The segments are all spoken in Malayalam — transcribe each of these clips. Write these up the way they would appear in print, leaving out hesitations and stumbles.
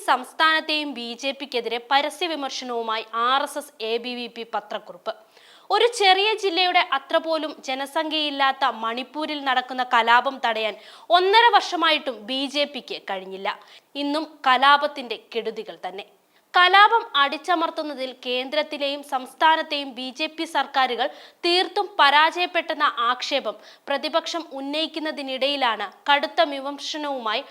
സംസ്ഥാനത്തെയും BJPക്കെതിരെ പരസ്യ വിമർശനവുമായി RSS ABVP പത്രക്കുറിപ്പ്. ഒരു ചെറിയ ജില്ലയുടെ അത്ര പോലും ജനസംഖ്യയില്ലാത്ത മണിപ്പൂരിൽ നടക്കുന്ന കലാപം തടയാൻ 1.5 വർഷമായിട്ടും BJPക്ക് കഴിഞ്ഞില്ല. ഇന്നും കലാപത്തിന്റെ കെടുതികൾ തന്നെ. കലാപം അടിച്ചമർത്തുന്നതിൽ കേന്ദ്രത്തിലെയും സംസ്ഥാനത്തെയും BJP സർക്കാരുകൾ തീർത്തും പരാജയപ്പെട്ടെന്ന ആക്ഷേപം പ്രതിപക്ഷം ഉന്നയിക്കുന്നതിനിടയിലാണ് കടുത്ത വിമർശനവുമായി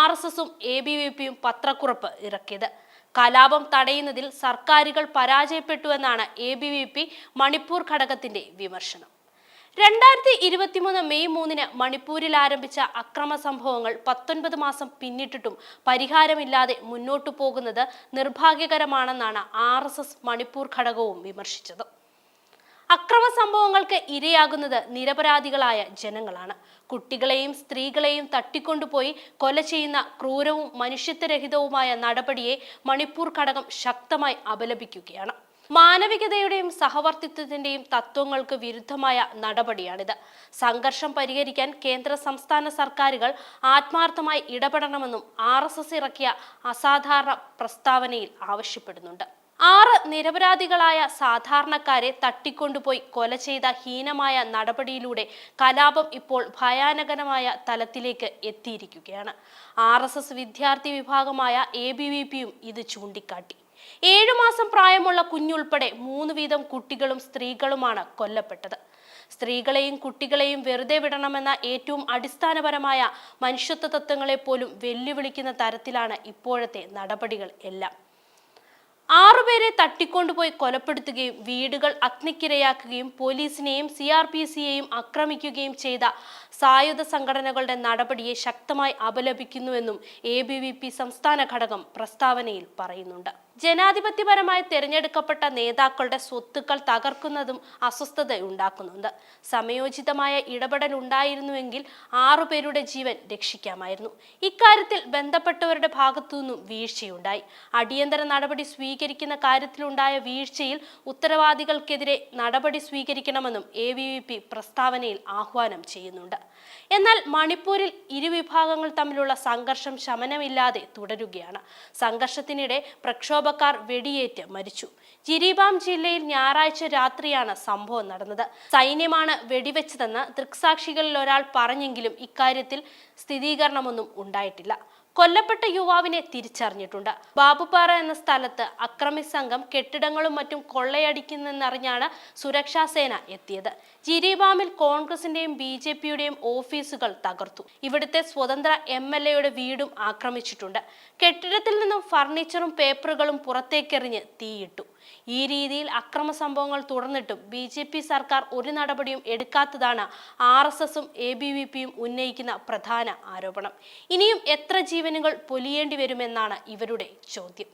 RSSഉം ABVPയും പത്രക്കുറിപ്പ് ഇറക്കിയത്. കലാപം തടയുന്നതിൽ സർക്കാരുകൾ പരാജയപ്പെട്ടുവെന്നാണ് ABVP മണിപ്പൂർ ഘടകത്തിന്റെ വിമർശനം. 2023 മെയ് 3 മണിപ്പൂരിൽ ആരംഭിച്ച അക്രമ സംഭവങ്ങൾ 19 മാസം പിന്നിട്ടിട്ടും പരിഹാരമില്ലാതെ മുന്നോട്ടു പോകുന്നത് നിർഭാഗ്യകരമാണെന്നാണ് RSS മണിപ്പൂർ ഘടകവും വിമർശിച്ചത്. അക്രമ സംഭവങ്ങൾക്ക് ഇരയാകുന്നത് നിരപരാധികളായ ജനങ്ങളാണ്. കുട്ടികളെയും സ്ത്രീകളെയും തട്ടിക്കൊണ്ടുപോയി കൊല ചെയ്യുന്ന ക്രൂരവും മനുഷ്യത്വരഹിതവുമായ നടപടിയെ മണിപ്പൂർ ഘടകം ശക്തമായി അപലപിക്കുകയാണ്. മാനവികതയുടെയും സഹവർത്തിത്വത്തിന്റെയും തത്വങ്ങൾക്ക് വിരുദ്ധമായ നടപടിയാണിത്. സംഘർഷം പരിഹരിക്കാൻ കേന്ദ്ര സംസ്ഥാന സർക്കാരുകൾ ആത്മാർത്ഥമായി ഇടപെടണമെന്നും RSS ഇറക്കിയ അസാധാരണ പ്രസ്താവനയിൽ ആവശ്യപ്പെടുന്നുണ്ട്. 6 നിരപരാധികളായ സാധാരണക്കാരെ തട്ടിക്കൊണ്ടുപോയി കൊല ചെയ്ത ഹീനമായ നടപടിയിലൂടെ കലാപം ഇപ്പോൾ ഭയാനകരമായ തലത്തിലേക്ക് എത്തിയിരിക്കുകയാണ്. RSS വിദ്യാർത്ഥി വിഭാഗമായ ABVPയും ഇത് ചൂണ്ടിക്കാട്ടി. 7 മാസം പ്രായമുള്ള കുഞ്ഞുൾപ്പെടെ 3 വീതം കുട്ടികളും സ്ത്രീകളുമാണ് കൊല്ലപ്പെട്ടത്. സ്ത്രീകളെയും കുട്ടികളെയും വെറുതെ വിടണമെന്ന ഏറ്റവും അടിസ്ഥാനപരമായ മനുഷ്യത്വ തത്വങ്ങളെ പോലും വെല്ലുവിളിക്കുന്ന തരത്തിലാണ് ഇപ്പോഴത്തെ നടപടികൾ എല്ലാം. 6 പേരെ തട്ടിക്കൊണ്ടുപോയി കൊലപ്പെടുത്തുകയും വീടുകൾ അഗ്നിക്കിരയാക്കുകയും പോലീസിനെയും CRPCയെയും ആക്രമിക്കുകയും ചെയ്ത സായുധ സംഘടനകളുടെ നടപടിയെ ശക്തമായി അപലപിക്കുന്നുവെന്നും ABVP സംസ്ഥാന ഘടകം പ്രസ്താവനയിൽ പറയുന്നുണ്ട്. ജനാധിപത്യപരമായി തിരഞ്ഞെടുക്കപ്പെട്ട നേതാക്കളുടെ സ്വത്തുക്കൾ തകർക്കുന്നതും അസ്വസ്ഥതയുണ്ടാക്കുന്നുണ്ട്. സമയോചിതമായ ഇടപെടൽ ഉണ്ടായിരുന്നുവെങ്കിൽ 6 പേരുടെ ജീവൻ രക്ഷിക്കാമായിരുന്നു. ഇക്കാര്യത്തിൽ ബന്ധപ്പെട്ടവരുടെ ഭാഗത്തുനിന്നും വീഴ്ചയുണ്ടായി. അടിയന്തര നടപടി സ്വീകരിക്കുന്ന കാര്യത്തിലുണ്ടായ വീഴ്ചയിൽ ഉത്തരവാദികൾക്കെതിരെ നടപടി സ്വീകരിക്കണമെന്നും ABVP പ്രസ്താവനയിൽ ആഹ്വാനം ചെയ്യുന്നുണ്ട്. എന്നാൽ മണിപ്പൂരിൽ ഇരുവിഭാഗങ്ങൾ തമ്മിലുള്ള സംഘർഷം ശമനമില്ലാതെ തുടരുകയാണ്. സംഘർഷത്തിനിടെ പ്രക്ഷോഭക്കാർ വെടിയേറ്റ് മരിച്ചു. ജിരിബാം ജില്ലയിൽ ഞായറാഴ്ച രാത്രിയാണ് സംഭവം നടന്നത്. സൈന്യമാണ് വെടിവെച്ചതെന്ന് ദൃക്സാക്ഷികളിൽ ഒരാൾ പറഞ്ഞെങ്കിലും ഇക്കാര്യത്തിൽ സ്ഥിരീകരണമൊന്നും ഉണ്ടായിട്ടില്ല. കൊല്ലപ്പെട്ട യുവാവിനെ തിരിച്ചറിഞ്ഞിട്ടുണ്ട്. ബാബുപാറ എന്ന സ്ഥലത്ത് അക്രമി സംഘം കെട്ടിടങ്ങളും മറ്റും കൊള്ളയടിക്കുന്നെന്നറിഞ്ഞാണ് സുരക്ഷാ സേന എത്തിയത്. ജിരിബാമിൽ കോൺഗ്രസിന്റെയും BJPയുടെയും ഓഫീസുകൾ തകർത്തു. ഇവിടുത്തെ സ്വതന്ത്ര MLAയുടെ വീടും ആക്രമിച്ചിട്ടുണ്ട്. കെട്ടിടത്തിൽ നിന്നും ഫർണിച്ചറും പേപ്പറുകളും പുറത്തേക്കെറിഞ്ഞ് തീയിട്ടു. ഈ രീതിയിൽ അക്രമ സംഭവങ്ങൾ തുടർന്നിട്ടും BJP സർക്കാർ ഒരു നടപടിയും എടുക്കാത്തതാണ് RSSഉം ABVPയും ഉന്നയിക്കുന്ന പ്രധാന ആരോപണം. ഇനിയും എത്ര ജീവനുകൾ പൊലിയേണ്ടി വരുമെന്നാണ് ഇവരുടെ ചോദ്യം.